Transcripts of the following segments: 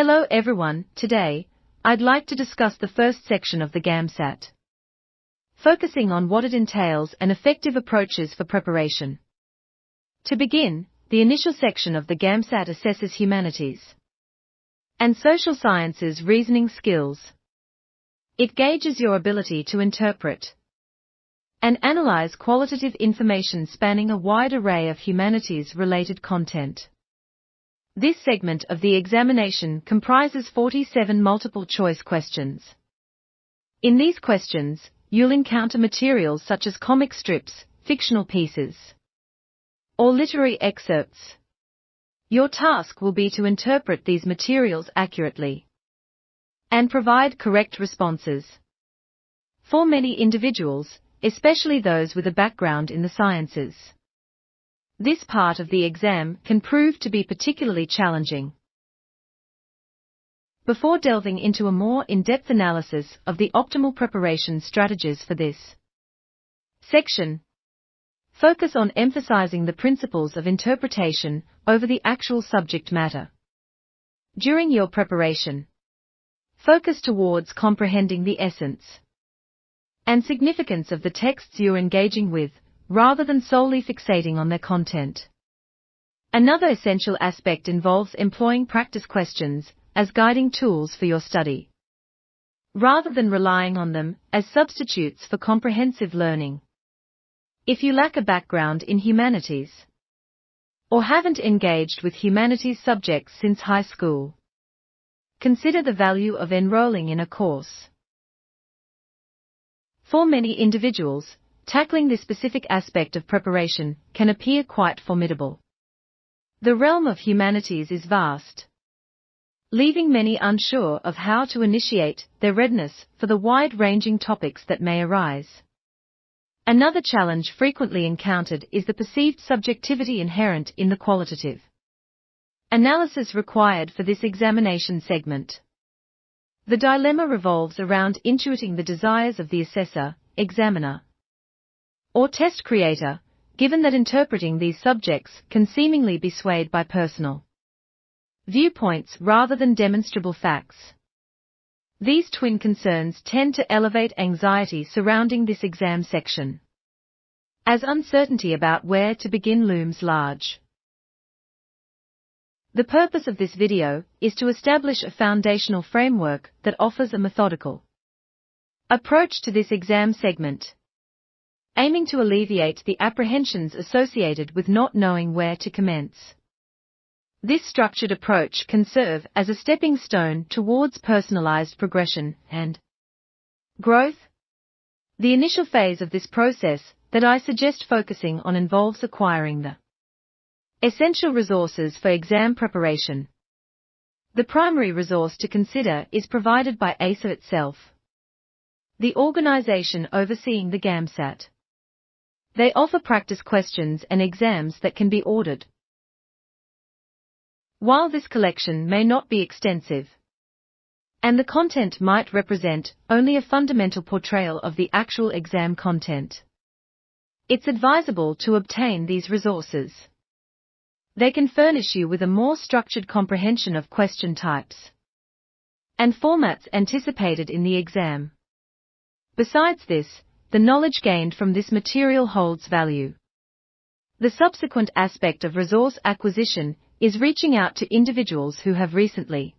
Hello everyone, today, I'd like to discuss the first section of the Gamsat, focusing on what it entails and effective approaches for preparation. To begin, the initial section of the Gamsat assesses humanities and social sciences reasoning skills. It gauges your ability to interpret and analyze qualitative information spanning a wide array of humanities-related content. This segment of the examination comprises 47 multiple-choice questions. In these questions, you'll encounter materials such as comic strips, fictional pieces, or literary excerpts. Your task will be to interpret these materials accurately and provide correct responses. For many individuals, especially those with a background in the sciences, this part of the exam can prove to be particularly challenging. Before delving into a more in-depth analysis of the optimal preparation strategies for this section, focus on emphasizing the principles of interpretation over the actual subject matter. During your preparation, focus towards comprehending the essence and significance of the texts you're engaging with, rather than solely fixating on their content. Another essential aspect involves employing practice questions as guiding tools for your study, rather than relying on them as substitutes for comprehensive learning. If you lack a background in humanities, or haven't engaged with humanities subjects since high school, consider the value of enrolling in a course. For many individuals, tackling this specific aspect of preparation can appear quite formidable. The realm of humanities is vast, leaving many unsure of how to initiate their readiness for the wide-ranging topics that may arise. Another challenge frequently encountered is the perceived subjectivity inherent in the qualitative analysis required for this examination segment. The dilemma revolves around intuiting the desires of the assessor, examiner, or test creator, given that interpreting these subjects can seemingly be swayed by personal viewpoints rather than demonstrable facts. These twin concerns tend to elevate anxiety surrounding this exam section, as uncertainty about where to begin looms large. The purpose of this video is to establish a foundational framework that offers a methodical approach to this exam segment, aiming to alleviate the apprehensions associated with not knowing where to commence. This structured approach can serve as a stepping stone towards personalized progression and growth. The initial phase of this process that I suggest focusing on involves acquiring the essential resources for exam preparation. The primary resource to consider is provided by ASA itself, the organization overseeing the Gamsat. They offer practice questions and exams that can be ordered. While this collection may not be extensive, and the content might represent only a fundamental portrayal of the actual exam content, it's advisable to obtain these resources. They can furnish you with a more structured comprehension of question types and formats anticipated in the exam. Besides this, the knowledge gained from this material holds value. The subsequent aspect of resource acquisition is reaching out to individuals who have recently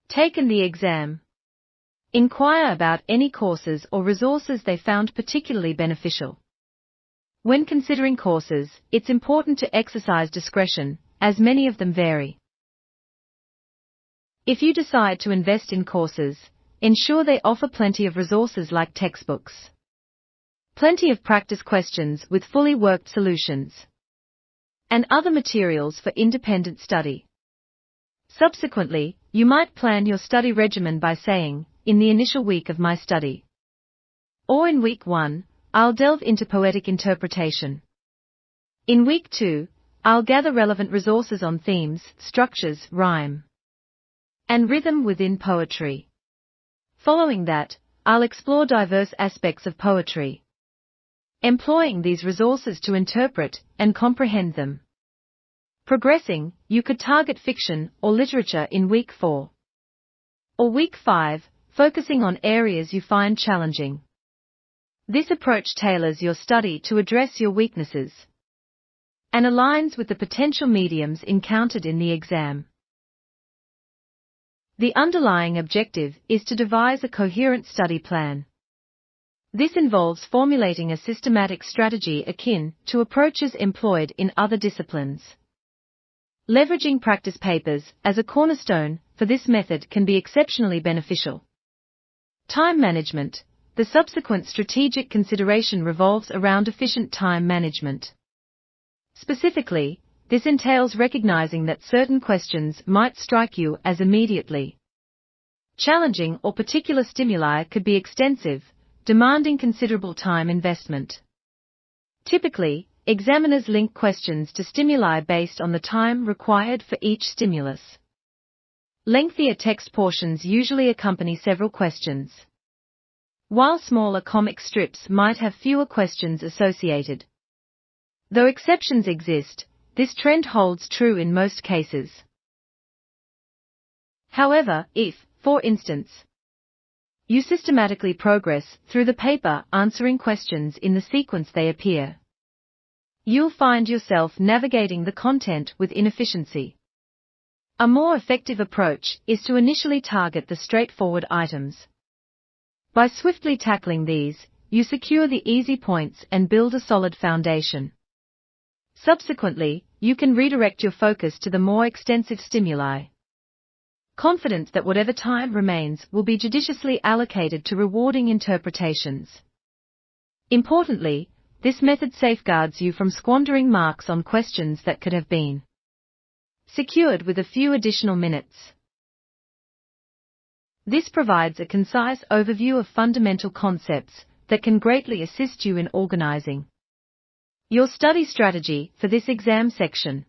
taken the exam. Inquire about any courses or resources they found particularly beneficial. When considering courses, it's important to exercise discretion, as many of them vary. If you decide to invest in courses, ensure they offer plenty of resources like textbooks, plenty of practice questions with fully worked solutions, and other materials for independent study. Subsequently, you might plan your study regimen by saying, in the initial week of my study, or in week 1, I'll delve into poetic interpretation. In week 2, I'll gather relevant resources on themes, structures, rhyme, and rhythm within poetry. Following that, I'll explore diverse aspects of poetry, employing these resources to interpret and comprehend them. Progressing, you could target fiction or literature in week 4. Or week 5, focusing on areas you find challenging. This approach tailors your study to address your weaknesses and aligns with the potential mediums encountered in the exam. The underlying objective is to devise a coherent study plan. This involves formulating a systematic strategy akin to approaches employed in other disciplines. Leveraging practice papers as a cornerstone for this method can be exceptionally beneficial. Time management. The subsequent strategic consideration revolves around efficient time management. Specifically, this entails recognizing that certain questions might strike you as immediately challenging or particular stimuli could be extensive, demanding considerable time investment. Typically, examiners link questions to stimuli based on the time required for each stimulus. Lengthier text portions usually accompany several questions, while smaller comic strips might have fewer questions associated. Though exceptions exist, this trend holds true in most cases. However, if, for instance, you systematically progress through the paper answering questions in the sequence they appear, you'll find yourself navigating the content with inefficiency. A more effective approach is to initially target the straightforward items. By swiftly tackling these, you secure the easy points and build a solid foundation. Subsequently, you can redirect your focus to the more extensive stimuli, confident that whatever time remains will be judiciously allocated to rewarding interpretations. Importantly, this method safeguards you from squandering marks on questions that could have been secured with a few additional minutes. This provides a concise overview of fundamental concepts that can greatly assist you in organizing your study strategy for this exam section.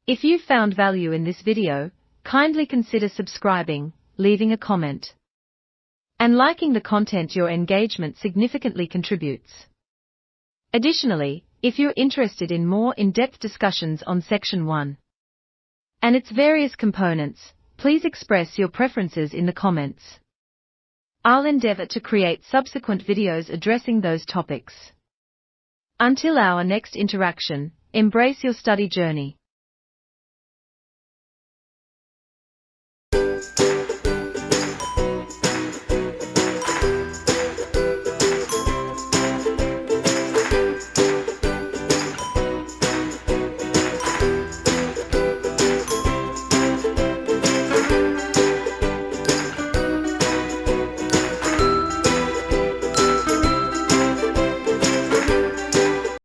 If you found value in this video, kindly consider subscribing, leaving a comment, and liking the content. Your engagement significantly contributes. Additionally, if you're interested in more in-depth discussions on Section 1 and its various components, please express your preferences in the comments. I'll endeavor to create subsequent videos addressing those topics. Until our next interaction, embrace your study journey.